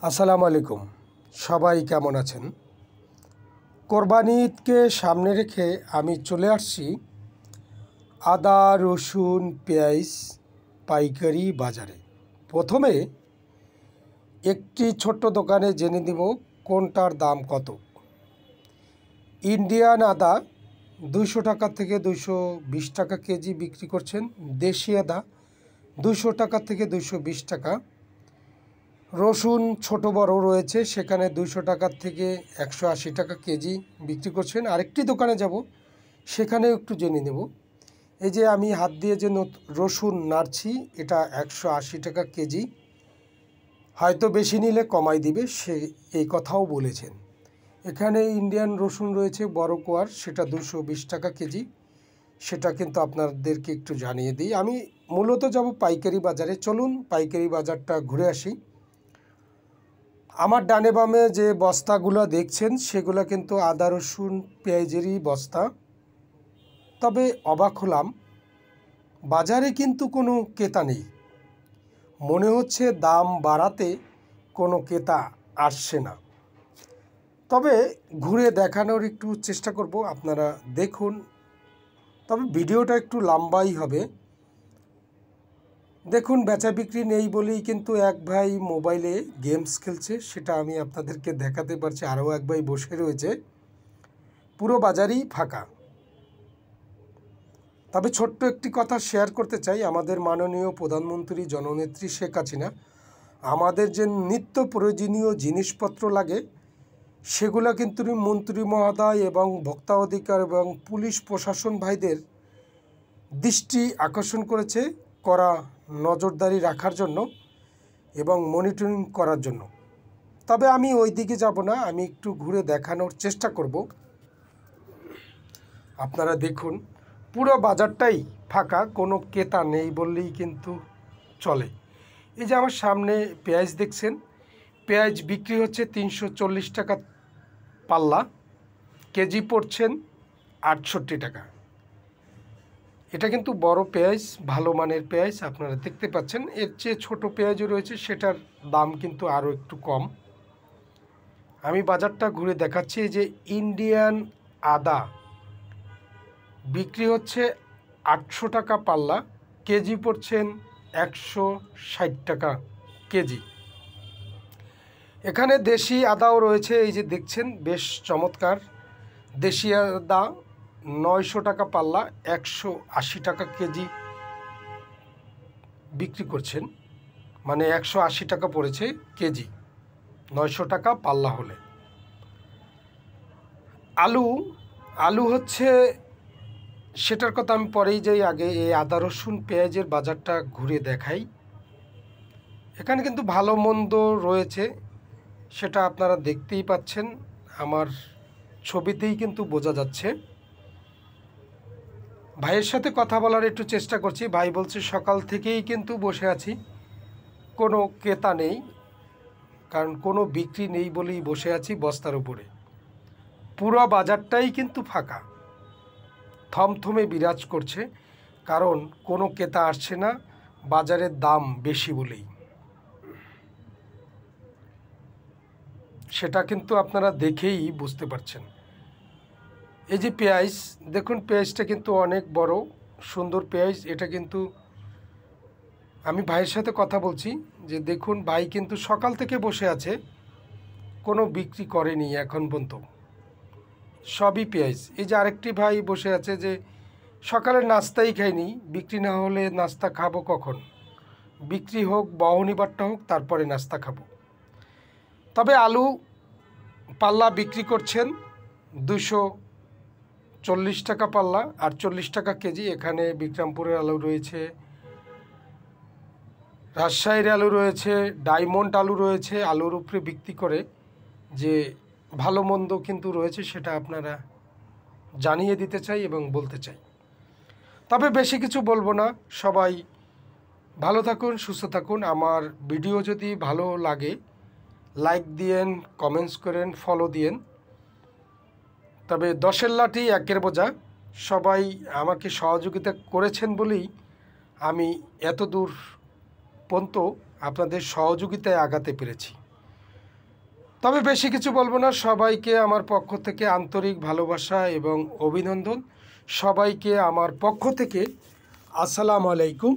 আসসালামু আলাইকুম। সবাই কেমন আছেন? কোরবানি ঈদকে সামনে রেখে আমি চলে আসছি আদা, রসুন, পেঁয়াজ পাইকারি বাজারে। প্রথমে একটি ছোট্ট দোকানে জেনে নেব কোনটার দাম কত। ইন্ডিয়ান আদা 200 টাকা থেকে 220 টাকা কেজি বিক্রি করছেন। দেশি আদা 200 টাকা থেকে 220 টাকা। রসুন ছোট বড় রয়েছে, সেখানে 200 টাকার থেকে 180 টাকা কেজি বিক্রি করছেন। আরেকটি দোকানে যাব, সেখানেও একটু জেনে নেব। এই যে আমি হাত দিয়ে যে রসুন নাড়ছি, এটা 180 টাকা কেজি। হয়তো বেশি নিলে কমাই দিবে, সে এই কথাও বলেছেন। এখানে ইন্ডিয়ান রসুন রয়েছে বড় কোয়ার, সেটা 220 টাকা কেজি। সেটা কিন্তু আপনাদেরকে একটু জানিয়ে দিই। আমি মূলত যাব পাইকারি বাজারে। চলুন পাইকারি বাজারটা ঘুরে আসি। আমার ডানে বামে যে বস্তাগুলো দেখছেন, সেগুলো কিন্তু আদা, রসুন, পেঁয়াজেরই বস্তা। তবে অবাক হলাম, বাজারে কিন্তু কোনো ক্রেতা নেই। মনে হচ্ছে দাম বাড়াতে কোনো ক্রেতা আসছে না। তবে ঘুরে দেখানোর একটু চেষ্টা করব, আপনারা দেখুন। তবে ভিডিওটা একটু লম্বাই হবে। দেখুন, বেচা বিক্রি নেই বলেই কিন্তু এক ভাই মোবাইলে গেমস খেলছে, সেটা আমি আপনাদেরকে দেখাতে পারছি। আরও এক ভাই বসে রয়েছে। পুরো বাজারই ফাঁকা। তবে ছোট্ট একটি কথা শেয়ার করতে চাই। আমাদের মাননীয় প্রধানমন্ত্রী জননেত্রী শেখ হাসিনা আমাদের যে নিত্য প্রয়োজনীয় জিনিসপত্র লাগে, সেগুলো কিন্তু মন্ত্রী মহোদয় এবং ভোক্তা অধিকার এবং পুলিশ প্রশাসন ভাইদের দৃষ্টি আকর্ষণ করেছে, করা নজরদারি রাখার জন্য এবং মনিটরিং করার জন্য। তবে আমি ওই দিকে যাব না, আমি একটু ঘুরে দেখানোর চেষ্টা করব। আপনারা দেখুন, পুরো বাজারটাই ফাঁকা, কোনো ক্রেতা নেই বললেই কিন্তু চলে। এই যে আমার সামনে পেঁয়াজ দেখছেন, পেঁয়াজ বিক্রি হচ্ছে 340 টাকা পাল্লা, কেজি পড়ছেন 68 টাকা। এটা কিন্তু বড় পেঁয়াজ, ভালো মানের পেঁয়াজ, আপনারা দেখতে পাচ্ছেন। এর চেয়ে ছোট পেঁয়াজও রয়েছে, সেটার দাম কিন্তু আরও একটু কম। আমি বাজারটা ঘুরে দেখাচ্ছি। এই যে ইন্ডিয়ান আদা বিক্রি হচ্ছে 800 টাকা পাল্লা, কেজি পড়ছেন 160 টাকা কেজি। এখানে দেশি আদাও রয়েছে, এই যে দেখছেন, বেশ চমৎকার দেশি আদা 900 টাকা পাল্লা, 180 টাকা কেজি বিক্রি করছেন। মানে 180 টাকা পড়েছে কেজি, 900 টাকা পাল্লা হলে। আলু হচ্ছে, সেটার কথা আমি পরেই যাই, আগে এই আদা রসুন পেঁয়াজের বাজারটা ঘুরে দেখাই। এখানে কিন্তু ভালো মন্দ রয়েছে, সেটা আপনারা দেখতেই পাচ্ছেন, আমার ছবিতেই কিন্তু বোঝা যাচ্ছে। ভাইয়ের সাথে কথা বলার একটু চেষ্টা করছি। ভাই বলছে সকাল থেকেই কিন্তু বসে আছি, কোনো ক্রেতা নেই, কারণ কোনো বিক্রি নেই বলেই বসে আছি বস্তার উপরে। পুরো বাজারটাই কিন্তু ফাঁকা, থমথমে বিরাজ করছে, কারণ কোনো ক্রেতা আসছে না, বাজারের দাম বেশি বলেই। সেটা কিন্তু আপনারা দেখেই বুঝতে পারছেন। এই যে পেঁয়াজ দেখুন, পেঁয়াজটা কিন্তু অনেক বড় সুন্দর পেঁয়াজ। এটা কিন্তু আমি ভাইয়ের সাথে কথা বলছি, যে দেখুন, ভাই কিন্তু সকাল থেকে বসে আছে, কোনো বিক্রি করেনি এখন পর্যন্ত, সবই পেঁয়াজ। এই যে আরেকটি ভাই বসে আছে, যে সকালের নাস্তাই খাইনি, বিক্রি না হলে নাস্তা খাবো কখন? বিক্রি হোক, বহনিবারটা হোক, তারপরে নাস্তা খাবো। তবে আলু পাল্লা বিক্রি করছেন 240 টাকা পাল্লা, 48 টাকা কেজি। এখানে বিক্রমপুরের আলু রয়েছে, রাজশাহীর আলু রয়েছে, ডায়মন্ড আলু রয়েছে। আলুর উপরে বিক্রি করে যে ভালো মন্দ কিন্তু রয়েছে, সেটা আপনারা জানিয়ে দিতে চাই এবং বলতে চাই। তবে বেশি কিছু বলবো না। সবাই ভালো থাকুন, সুস্থ থাকুন। আমার ভিডিও যদি ভালো লাগে লাইক দিয়েন, কমেন্টস করেন, ফলো দিয়েন। তবে 10-এর লাঠি 1-এর বোঝা, সবাই আমাকে সহযোগিতা করেছেন বলেই আমি এত দূর পর্যন্ত আপনাদের সহযোগিতায় আগাতে পেরেছি। তবে বেশি কিছু বলবো না। সবাইকে আমার পক্ষ থেকে আন্তরিক ভালোবাসা এবং অভিনন্দন। সবাইকে আমার পক্ষ থেকে আসসালামু আলাইকুম।